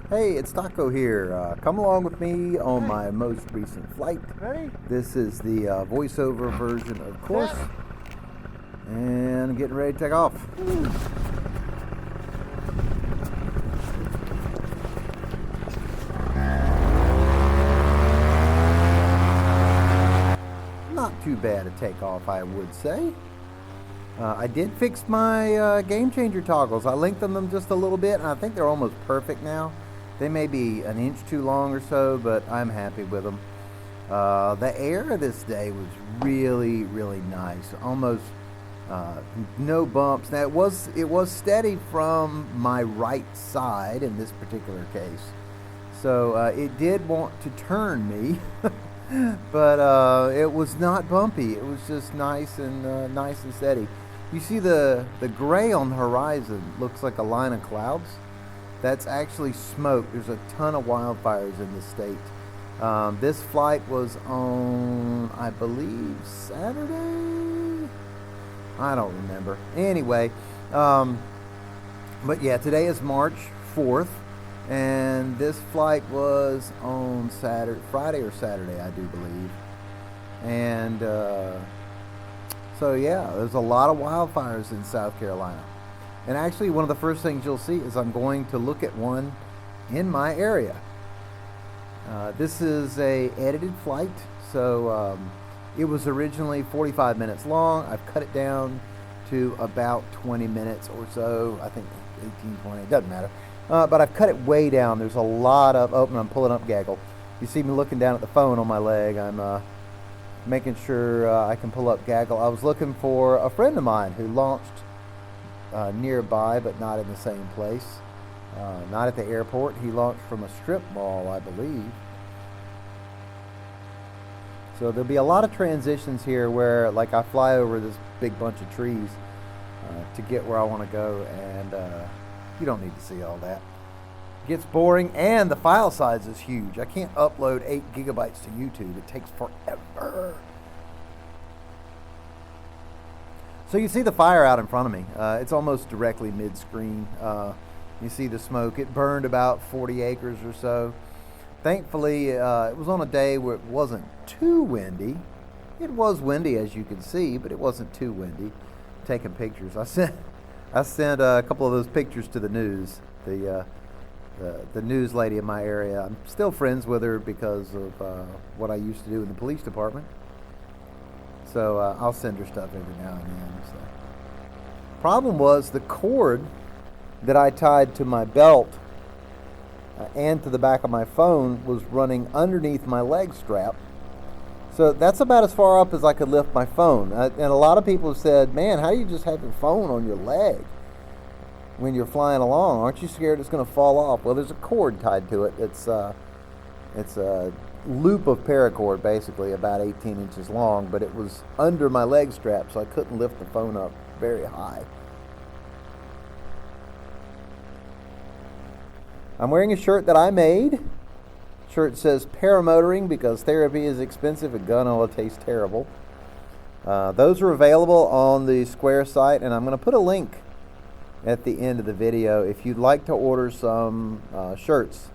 Hey, it's Taco here. Come along with me on my most recent flight. Ready? This is the voiceover version, of course. And getting ready to take off. Not too bad a takeoff, I would say. I did fix my game changer toggles. I lengthened them just a little bit, and I think they're almost perfect now. They may be an inch too long or so, but I'm happy with them. The air this day was really, really nice. Almost no bumps. Now it was steady from my right side in this particular case, so it did want to turn me, but it was not bumpy. It was just nice and steady. You see the gray on the horizon looks like a line of clouds. That's actually smoke. There's a ton of wildfires in the state. This flight was on, I believe, Saturday? I don't remember. Anyway, but yeah, today is March 4th, and this flight was on Friday or Saturday, I do believe. And so yeah, there's a lot of wildfires in South Carolina. And actually, one of the first things you'll see is I'm going to look at one in my area. This is a edited flight, so it was originally 45 minutes long. I've cut it down to about 20 minutes or so. I think 18, 20, it doesn't matter. But I've cut it way down. There's a lot of, oh, and I'm pulling up Gaggle. You see me looking down at the phone on my leg. I'm making sure I can pull up Gaggle. I was looking for a friend of mine who launched nearby, but not in the same place. Not at the airport. He launched from a strip mall, I believe. So there'll be a lot of transitions here where, like, I fly over this big bunch of trees to get where I want to go, and you don't need to see all that. It gets boring, and the file size is huge. I can't upload 8 gigabytes to YouTube. It takes forever. So you see the fire out in front of me. It's almost directly mid-screen. You see the smoke. It burned about 40 acres or so. Thankfully, it was on a day where it wasn't too windy. It was windy, as you can see, but it wasn't too windy. Taking pictures. I sent a couple of those pictures to the news. The news lady in my area. I'm still friends with her because of what I used to do in the police department. So I'll send her stuff every now and then. So. Problem was the cord that I tied to my belt and to the back of my phone was running underneath my leg strap. So that's about as far up as I could lift my phone. And a lot of people have said, man, how do you just have your phone on your leg when you're flying along? Aren't you scared it's going to fall off? Well, there's a cord tied to it. It's a loop of paracord, basically about 18 inches long, but it was under my leg strap, so I couldn't lift the phone up very high. I'm wearing a shirt that I made. Shirt says paramotoring because therapy is expensive and gun oil tastes terrible. Those are available on the Square site, and I'm going to put a link at the end of the video if you'd like to order some shirts.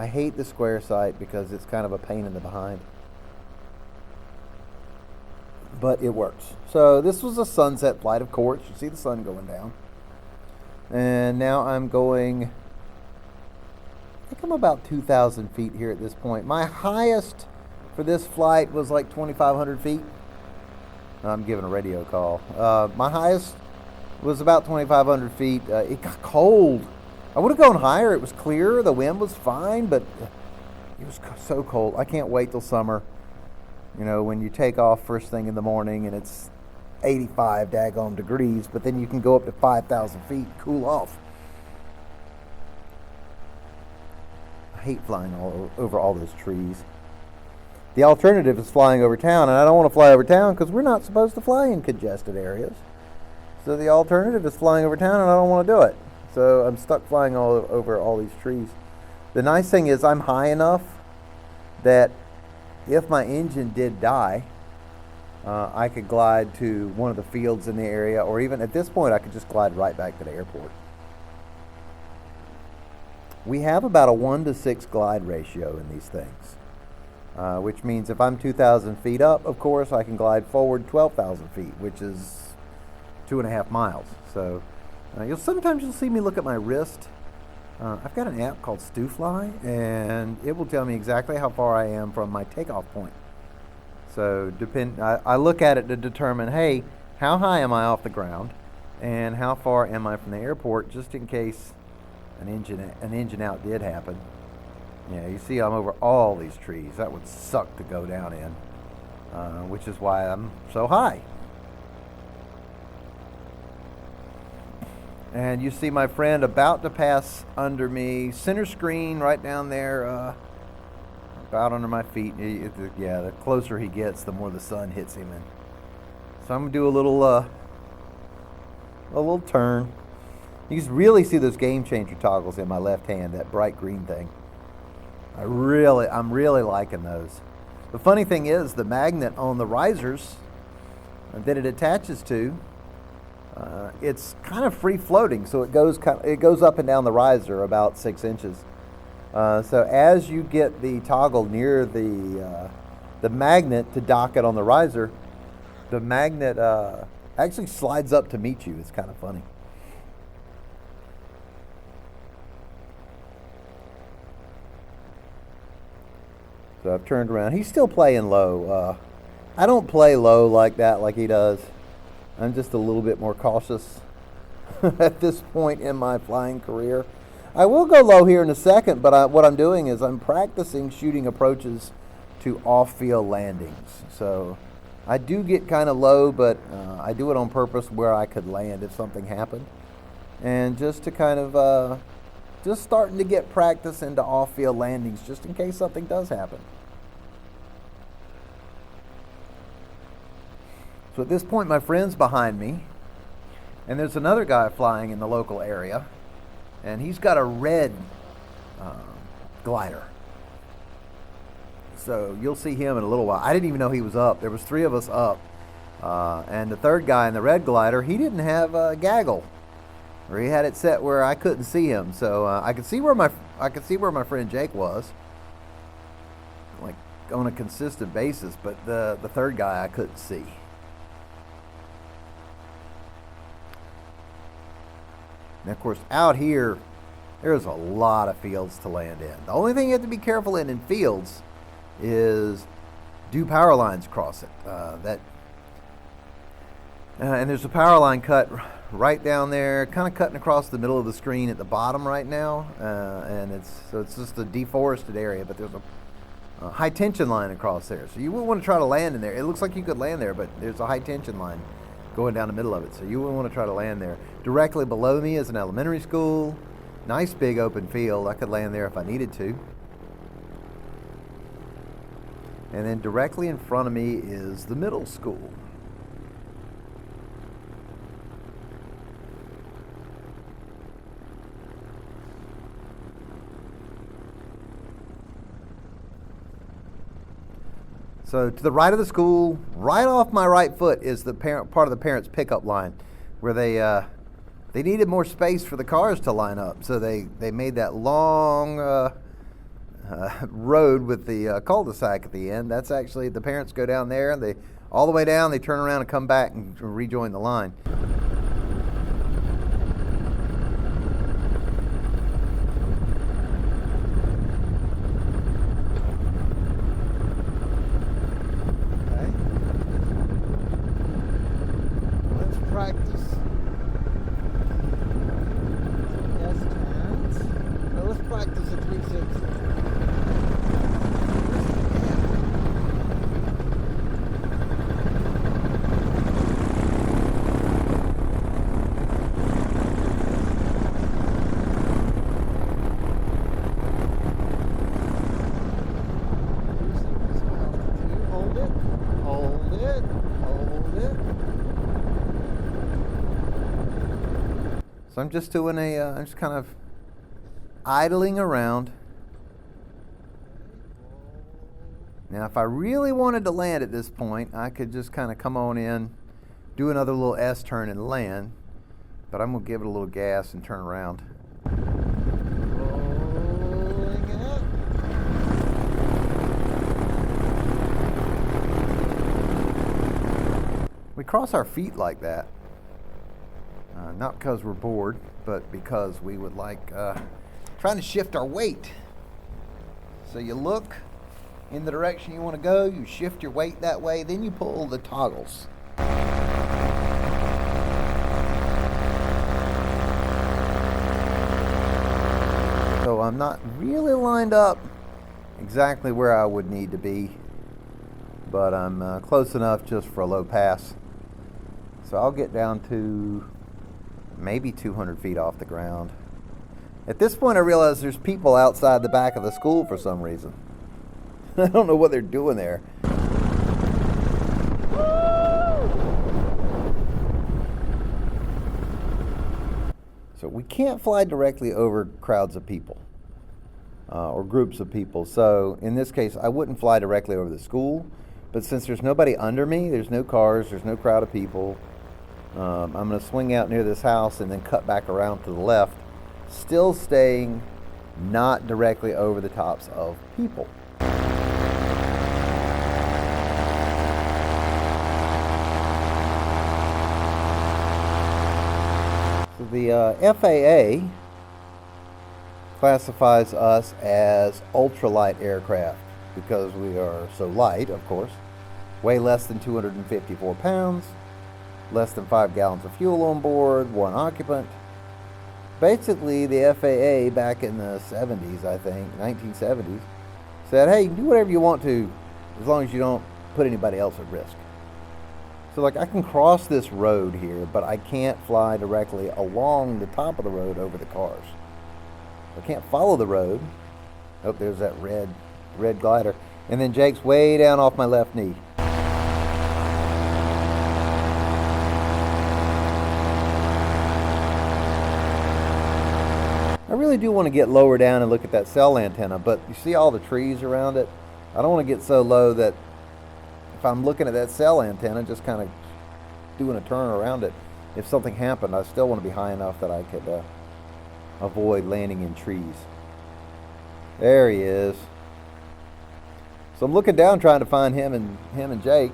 I hate the Square site because it's kind of a pain in the behind. But it works. So this was a sunset flight, of course. You see the sun going down. And now I'm going, I think I'm about 2,000 feet here at this point. My highest for this flight was like 2,500 feet. I'm giving a radio call. My highest was about 2,500 feet. It got cold. I would have gone higher. It was clear. The wind was fine, but it was so cold. I can't wait till summer. You know, when you take off first thing in the morning and it's 85 daggone degrees, but then you can go up to 5,000 feet and cool off. I hate flying over all those trees. The alternative is flying over town, and I don't want to fly over town because we're not supposed to fly in congested areas. So the alternative is flying over town, and I don't want to do it. So I'm stuck flying over all these trees. The nice thing is I'm high enough that if my engine did die, I could glide to one of the fields in the area, or even at this point I could just glide right back to the airport. We have about a 1 to 6 glide ratio in these things, which means if I'm 2,000 feet up, of course, I can glide forward 12,000 feet, which is 2.5 miles. So sometimes you'll see me look at my wrist. I've got an app called StewFly, and it will tell me exactly how far I am from my takeoff point. So I look at it to determine, hey, how high am I off the ground, and how far am I from the airport, just in case an engine out did happen. Yeah, you see I'm over all these trees. That would suck to go down in, which is why I'm so high. And you see my friend about to pass under me, center screen right down there, about under my feet. Yeah, the closer he gets, the more the sun hits him. And so I'm gonna do a little turn. You can really see those game changer toggles in my left hand, that bright green thing. I'm really liking those. The funny thing is, the magnet on the risers that it attaches to, it's kind of free floating, so it goes up and down the riser about 6 inches. So as you get the toggle near the magnet to dock it on the riser, the magnet actually slides up to meet you. It's kind of funny. So I've turned around. He's still playing low. I don't play low like that like he does. I'm just a little bit more cautious at this point in my flying career. I will go low here in a second, but what I'm doing is I'm practicing shooting approaches to off-field landings. So I do get kind of low, but I do it on purpose where I could land if something happened. And just to kind of, just starting to get practice into off-field landings just in case something does happen. So at this point, my friend's behind me, and there's another guy flying in the local area, and he's got a red glider. So you'll see him in a little while. I didn't even know he was up. There was 3 of us up, and the third guy in the red glider, he didn't have a gaggle, or he had it set where I couldn't see him. So I could see where my friend Jake was, like on a consistent basis, but the third guy I couldn't see. And of course, out here, there's a lot of fields to land in. The only thing you have to be careful in fields is, do power lines cross it? And there's a power line cut right down there, kind of cutting across the middle of the screen at the bottom right now, and it's just a deforested area, but there's a high tension line across there. So you wouldn't want to try to land in there. It looks like you could land there, but there's a high tension line going down the middle of it, so you wouldn't want to try to land there. Directly below me is an elementary school. Nice big open field. I could land there if I needed to. And then directly in front of me is the middle school. So to the right of the school, right off my right foot, is the part of the parents' pickup line, where they needed more space for the cars to line up. So they made that long road with the cul-de-sac at the end. That's actually, the parents go down there, and all the way down, they turn around and come back and rejoin the line. So I'm just doing I'm just kind of idling around. Now, if I really wanted to land at this point, I could just kind of come on in, do another little S turn and land, but I'm gonna give it a little gas and turn around. cross our feet like that, not because we're bored, but because we would like trying to shift our weight. So you look in the direction you want to go, you shift your weight that way, then you pull the toggles. So I'm not really lined up exactly where I would need to be, but I'm close enough just for a low pass. So I'll get down to maybe 200 feet off the ground. At this point I realize there's people outside the back of the school for some reason. I don't know what they're doing there. So we can't fly directly over crowds of people or groups of people. So in this case, I wouldn't fly directly over the school. But since there's nobody under me, there's no cars, there's no crowd of people, I'm going to swing out near this house and then cut back around to the left, still staying not directly over the tops of people. So the FAA classifies us as ultralight aircraft because we are so light, of course, weigh less than 254 pounds, less than 5 gallons of fuel on board, 1 occupant. Basically, the FAA back in the 70s, I think, 1970s, said, hey, you can do whatever you want to as long as you don't put anybody else at risk. So, like, I can cross this road here, but I can't fly directly along the top of the road over the cars. I can't follow the road. Oh, there's that red glider. And then Jake's way down off my left knee. I really do want to get lower down and look at that cell antenna, but you see all the trees around it? I don't want to get so low that if I'm looking at that cell antenna, just kind of doing a turn around it, if something happened, I still want to be high enough that I could avoid landing in trees. There he is. So I'm looking down trying to find him and Jake.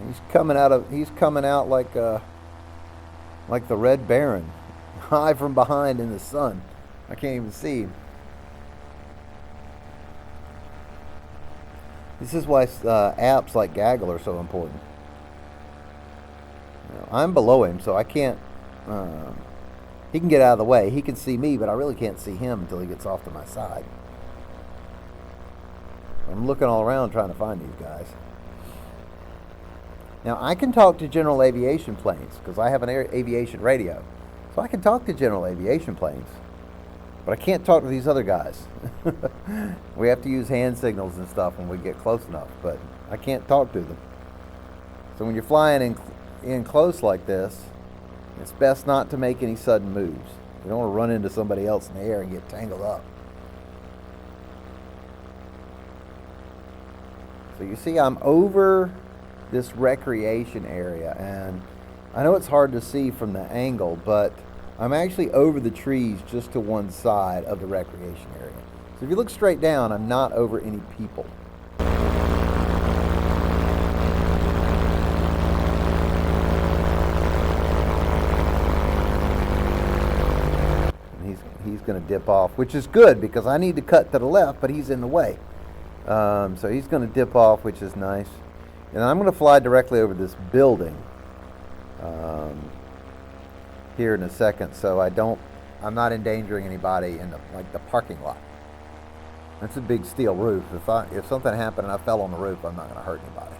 He's coming out like the Red Baron, high from behind in the sun. I can't even see him. This is why apps like Gaggle are so important. You know, I'm below him, so I can't. He can get out of the way. He can see me, but I really can't see him until he gets off to my side. I'm looking all around trying to find these guys. Now, I can talk to general aviation planes because I have an aviation radio. So I can talk to general aviation planes, but I can't talk to these other guys. We have to use hand signals and stuff when we get close enough, but I can't talk to them. So when you're flying in close like this, it's best not to make any sudden moves. You don't want to run into somebody else in the air and get tangled up. So you see I'm over this recreation area, and I know it's hard to see from the angle, but I'm actually over the trees just to one side of the recreation area. So if you look straight down, I'm not over any people. And he's going to dip off, which is good because I need to cut to the left, but he's in the way. So he's going to dip off, which is nice. And I'm going to fly directly over this building here in a second, so I'm not endangering anybody in the parking lot. That's a big steel roof. If something happened and I fell on the roof, I'm not going to hurt anybody.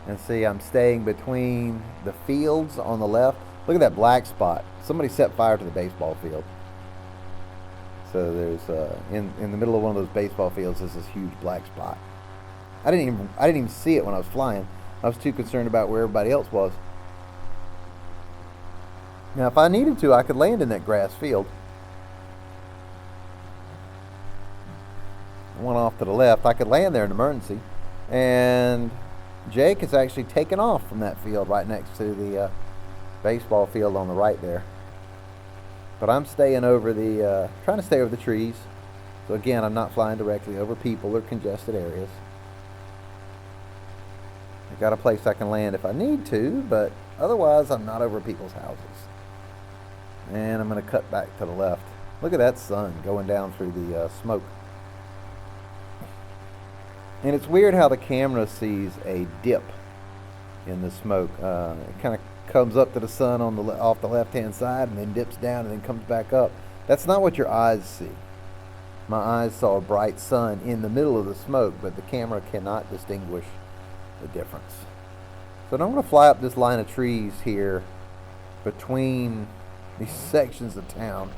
And see, I'm staying between the fields on the left. Look at that black spot. Somebody set fire to the baseball field. So there's in the middle of one of those baseball fields is this huge black spot. I didn't even see it when I was flying. I was too concerned about where everybody else was. Now, if I needed to, I could land in that grass field. One off to the left. I could land there in emergency. And Jake is actually taken off from that field right next to the baseball field on the right there. But I'm staying over trying to stay over the trees. So again, I'm not flying directly over people or congested areas. Got a place I can land if I need to, but otherwise I'm not over people's houses. And I'm going to cut back to the left. Look at that sun going down through the smoke. And it's weird how the camera sees a dip in the smoke. It kind of comes up to the sun on off the left-hand side and then dips down and then comes back up. That's not what your eyes see. My eyes saw a bright sun in the middle of the smoke, but the camera cannot distinguish the difference. So I'm going to fly up this line of trees here between these sections of town.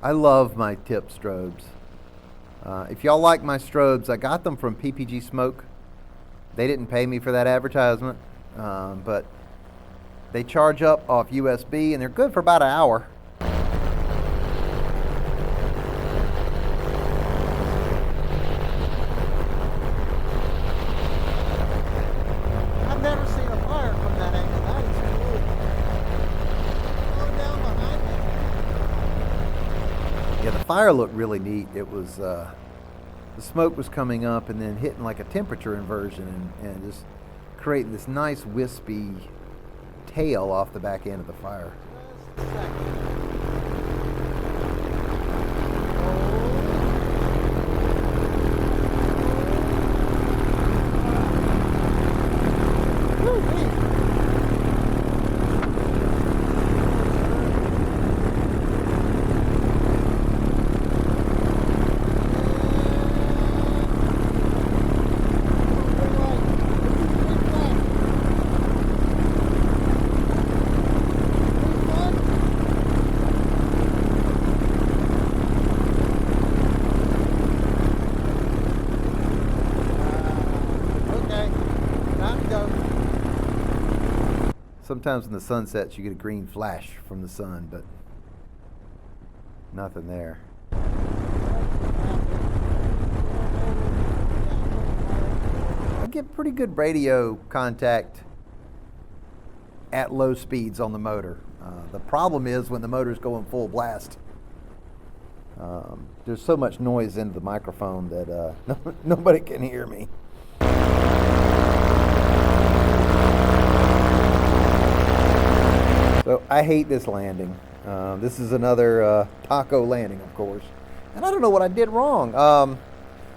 I love my tip strobes. If y'all like my strobes, I got them from PPG Smoke. They didn't pay me for that advertisement, but they charge up off USB and they're good for about an hour. I've never seen a fire from that angle. That is cool. Going down behind me. Yeah, the fire looked really neat. It was, the smoke was coming up and then hitting like a temperature inversion and just creating this nice wispy tail off the back end of the fire. Just a second. Sometimes in the sun sets you get a green flash from the sun, but nothing there. I get pretty good radio contact at low speeds on the motor. The problem is when the motor's going full blast. There's so much noise into the microphone that nobody can hear me. So I hate this landing. This is another taco landing, of course. And I don't know what I did wrong.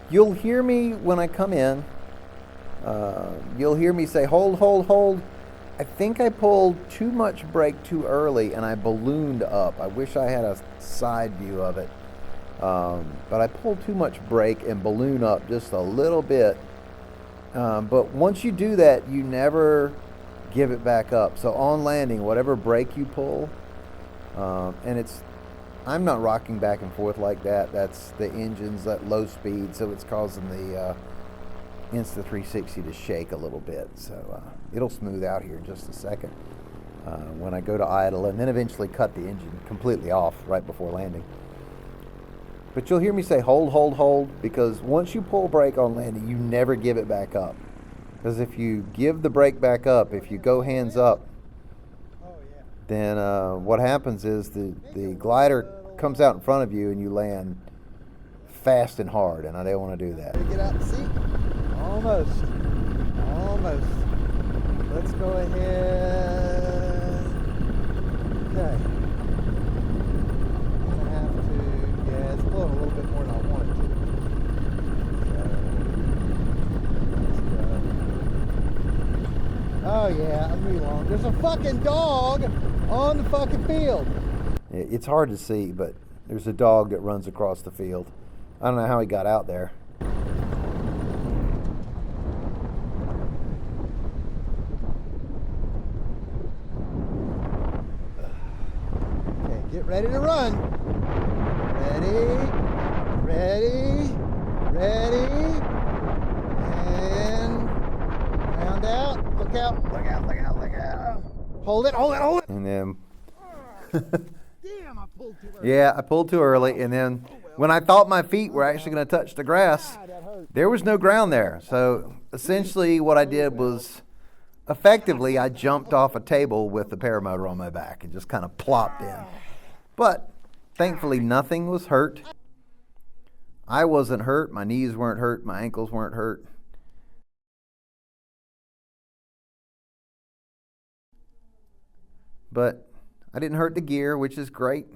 You'll hear me when I come in. You'll hear me say, hold, hold, hold. I think I pulled too much brake too early and I ballooned up. I wish I had a side view of it. But I pulled too much brake and balloon up just a little bit. But once you do that, you never give it back up. So on landing, whatever brake you pull, and I'm not rocking back and forth like that. That's the engine's at low speed, so it's causing the Insta360 to shake a little bit. So it'll smooth out here in just a second when I go to idle, and then eventually cut the engine completely off right before landing. But you'll hear me say hold, hold, hold, because once you pull brake on landing, you never give it back up. Because if you give the brake back up, if you go hands up, then what happens is the glider comes out in front of you and you land fast and hard, and I don't want to do that. Get out and see? Almost. Almost. Let's go ahead. Okay. I'm going to have to, yeah, it's blowing a little bit more than I want it to. Oh yeah, I'm really long. There's a fucking dog on the fucking field. It's hard to see, but there's a dog that runs across the field. I don't know how he got out there. Okay, get ready to run. Ready, ready. Ready? And round out. Look out, look out, look out, look out. Hold it, hold it, hold it. And then, Damn, I pulled too early. yeah, I pulled too early. And then when I thought my feet were actually going to touch the grass, God, that hurt. there was no ground there. So essentially what I did was, effectively, I jumped off a table with the paramotor on my back and just kind of plopped in. But thankfully, nothing was hurt. I wasn't hurt. My knees weren't hurt. My ankles weren't hurt. But I didn't hurt the gear, which is great.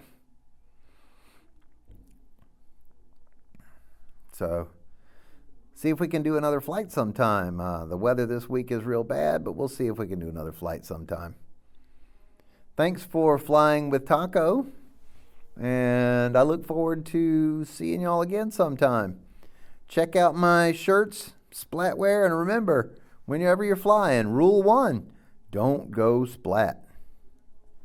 So, see if we can do another flight sometime. The weather this week is real bad, but we'll see if we can do another flight sometime. Thanks for flying with Taco, and I look forward to seeing y'all again sometime. Check out my shirts, SplatWear, and remember, whenever you're flying, rule 1, don't go splat.